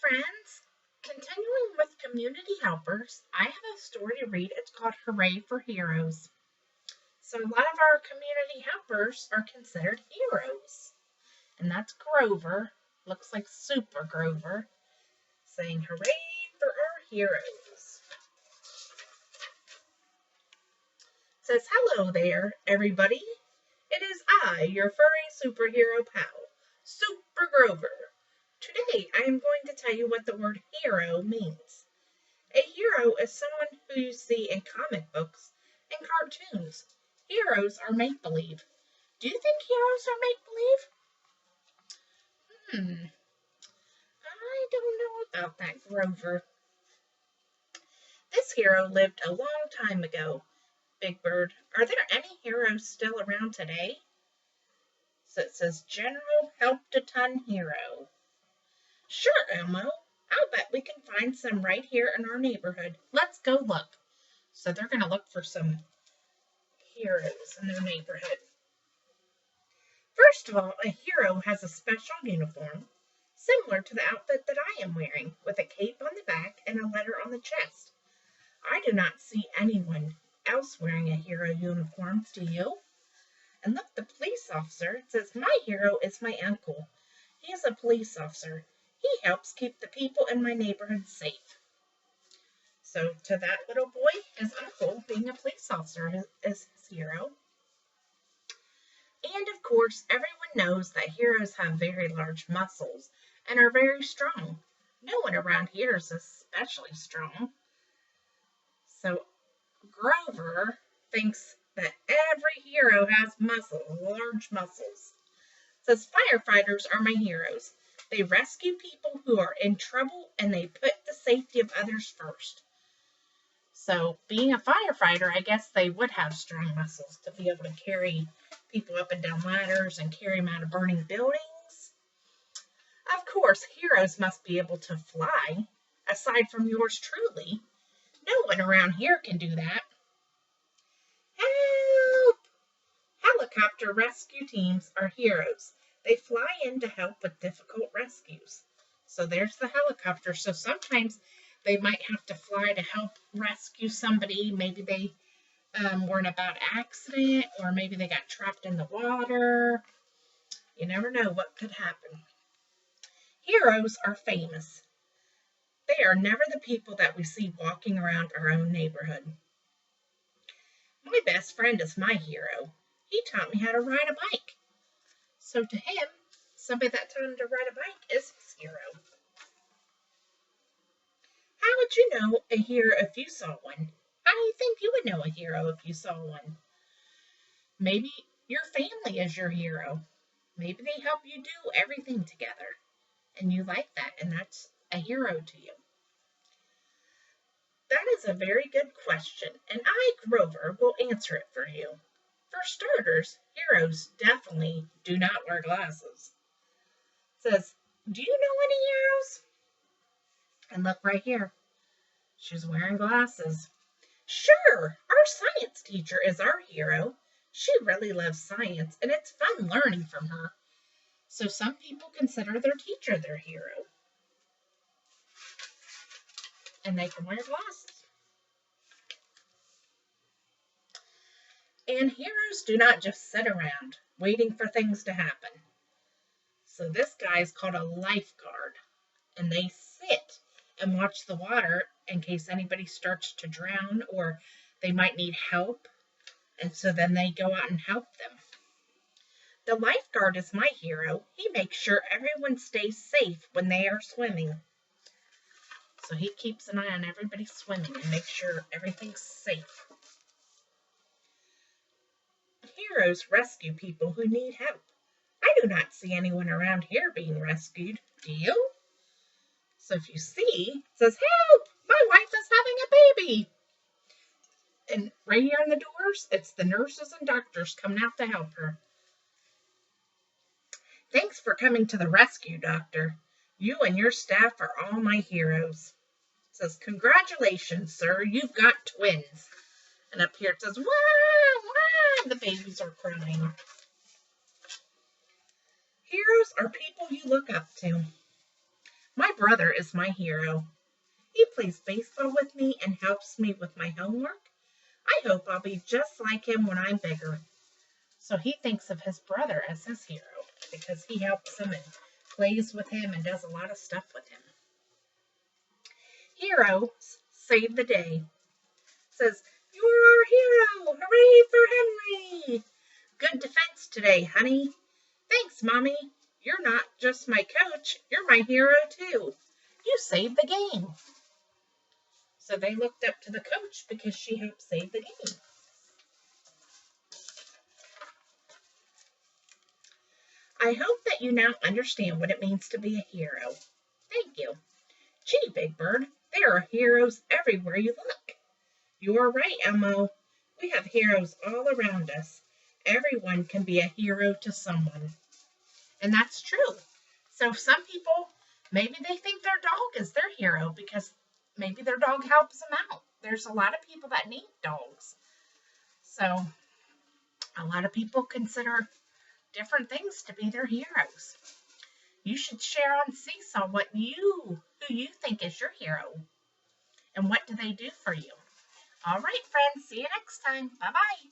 friends. Continuing with community helpers, I have a story to read. It's called Hooray for Heroes. So, a lot of our community helpers are considered heroes. And that's Grover. Looks like Super Grover. Saying hooray for our heroes. It says, hello there, everybody. It is I, your furry superhero pal, Super Grover. Today, I am going to tell you what the word hero means. A hero is someone who you see in comic books and cartoons. Heroes are make-believe. Do you think heroes are make-believe? I don't know about that, Grover. This hero lived a long time ago. Big Bird, are there any heroes still around today? So it says General Help-a-Ton Hero. Sure, Elmo. I'll bet we can find some right here in our neighborhood. Let's go look. So they're going to look for some heroes in their neighborhood. First of all, a hero has a special uniform, similar to the outfit that I am wearing, with a cape on the back and a letter on the chest. I do not see anyone else wearing a hero uniform, do you? And look, the police officer. It says, my hero is my uncle. He is a police officer. He helps keep the people in my neighborhood safe. So to that little boy, his uncle, being a police officer, is his hero. And of course, everyone knows that heroes have very large muscles and are very strong. No one around here is especially strong. So Grover thinks that every hero has muscles, large muscles. It says, firefighters are my heroes. They rescue people who are in trouble and they put the safety of others first. So being a firefighter, I guess they would have strong muscles to be able to carry people up and down ladders and carry them out of burning buildings. Of course, heroes must be able to fly, aside from yours truly. No one around here can do that. Help! Helicopter rescue teams are heroes. They fly in to help with difficult rescues. So there's the helicopter. So sometimes they might have to fly to help rescue somebody. Maybe they were in a bad accident, or maybe they got trapped in the water. You never know what could happen. Heroes are famous. They are never the people that we see walking around our own neighborhood. My best friend is my hero. He taught me how to ride a bike. So to him, somebody that taught him to ride a bike is his hero. How would you know a hero if you saw one? How do you think you would know a hero if you saw one? Maybe your family is your hero. Maybe they help you do everything together. And you like that, and that's a hero to you. That is a very good question, and I, Grover, will answer it for you. For starters, heroes definitely do not wear glasses. It says, do you know any heroes? And look right here. She's wearing glasses. Sure, our science teacher is our hero. She really loves science, and it's fun learning from her. So some people consider their teacher their hero. And they can wear glasses. And heroes do not just sit around waiting for things to happen. So this guy is called a lifeguard. And they sit and watch the water in case anybody starts to drown or they might need help. And so then they go out and help them. The lifeguard is my hero. He makes sure everyone stays safe when they are swimming. So he keeps an eye on everybody swimming and makes sure everything's safe. Heroes rescue people who need help. I do not see anyone around here being rescued. Do you? So if you see, it says, help! My wife is having a baby. And right here on the doors, it's the nurses and doctors coming out to help her. Thanks for coming to the rescue, Doctor. You and your staff are all my heroes. It says, congratulations, sir. You've got twins. And up here it says, wah, wah. The babies are crying. Heroes are people you look up to. My brother is my hero. He plays baseball with me and helps me with my homework. I hope I'll be just like him when I'm bigger. So he thinks of his brother as his hero because he helps him and plays with him and does a lot of stuff with him. Hero saved the day. Says, "You're our hero! Hooray for Henry! Good defense today, honey. Thanks, Mommy. You're not just my coach, you're my hero too. You saved the game." So they looked up to the coach because she helped save the game. I hope that you now understand what it means to be a hero. Thank you. Gee, Big Bird, there are heroes everywhere you look. You are right, Elmo. We have heroes all around us. Everyone can be a hero to someone. And that's true. So some people, maybe they think their dog is their hero because maybe their dog helps them out. There's a lot of people that need dogs. So a lot of people consider different things to be their heroes. You should share on Seesaw who you think is your hero. And what do they do for you? All right, friends. See you next time. Bye-bye.